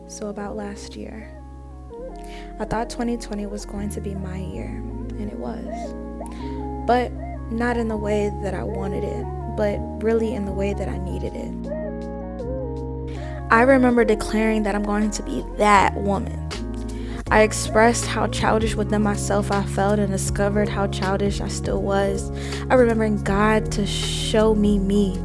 So about last year, I thought 2020 was going to be my year, and it was. But not in the way that I wanted it, but really in the way that I needed it. I remember declaring that I'm going to be that woman. I expressed how childish within myself I felt and discovered how childish I still was. I remember God to show me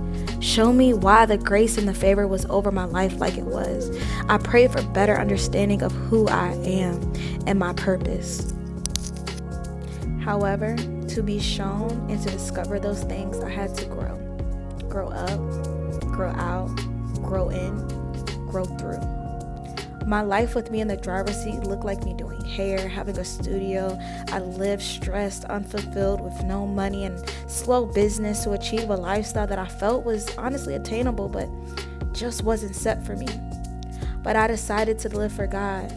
why the grace and the favor was over my life like it was. I prayed for better understanding of who I am and my purpose. However, to be shown and to discover those things, I had to grow up, grow out, grow in, grow through. My life with me in the driver's seat looked like me doing hair, having a studio. I lived stressed, unfulfilled, with no money and slow business to achieve a lifestyle that I felt was honestly attainable, but just wasn't set for me. But I decided to live for God.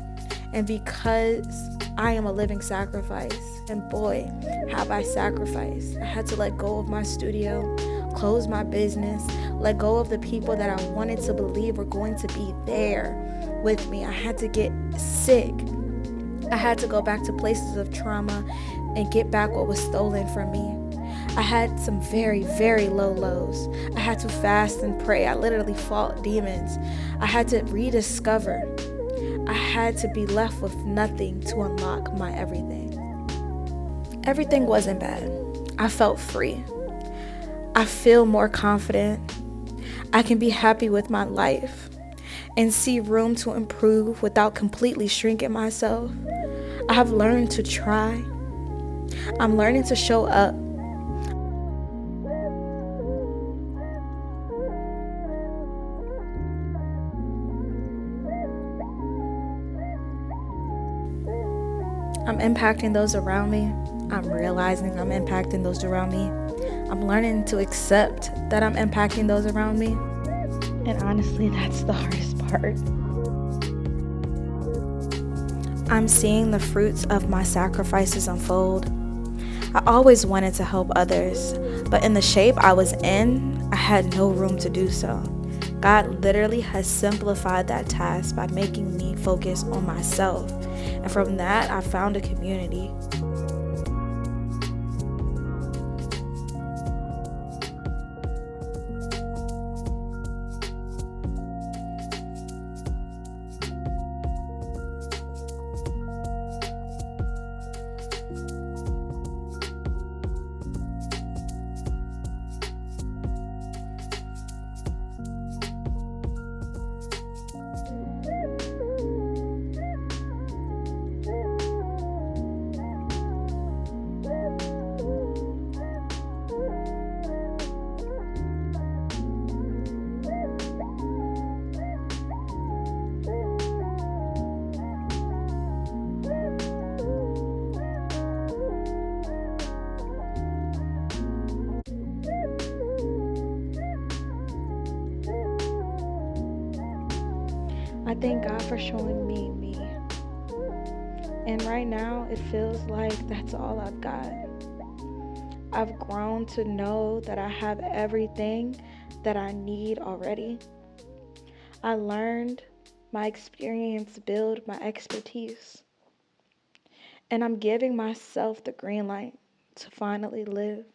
And because I am a living sacrifice, and boy, have I sacrificed. I had to let go of my studio, close my business, let go of the people that I wanted to believe were going to be there with me. I had to get sick. I had to go back to places of trauma and get back what was stolen from me. I had some very, very low lows. I had to fast and pray. I literally fought demons. I had to rediscover. I had to be left with nothing to unlock my everything. Everything wasn't bad. I felt free. I feel more confident. I can be happy with my life and see room to improve without completely shrinking myself. I have learned to try. I'm learning to show up. I'm impacting those around me. I'm realizing I'm impacting those around me. I'm learning to accept that I'm impacting those around me. And honestly, that's the hardest part. I'm seeing the fruits of my sacrifices unfold. I always wanted to help others, but in the shape I was in, I had no room to do so. God literally has simplified that task by making me focus on myself. And from that, I found a community. I thank God for showing me. And right now, it feels like that's all I've got. I've grown to know that I have everything that I need already. I learned my experience build my expertise. And I'm giving myself the green light to finally live.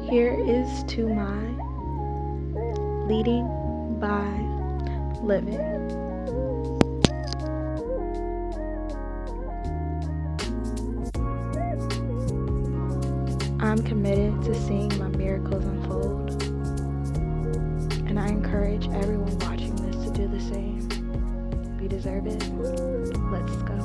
Here is to my leading by living. I'm committed to seeing my miracles unfold, and I encourage everyone watching this to do the same. We deserve it. Let's go.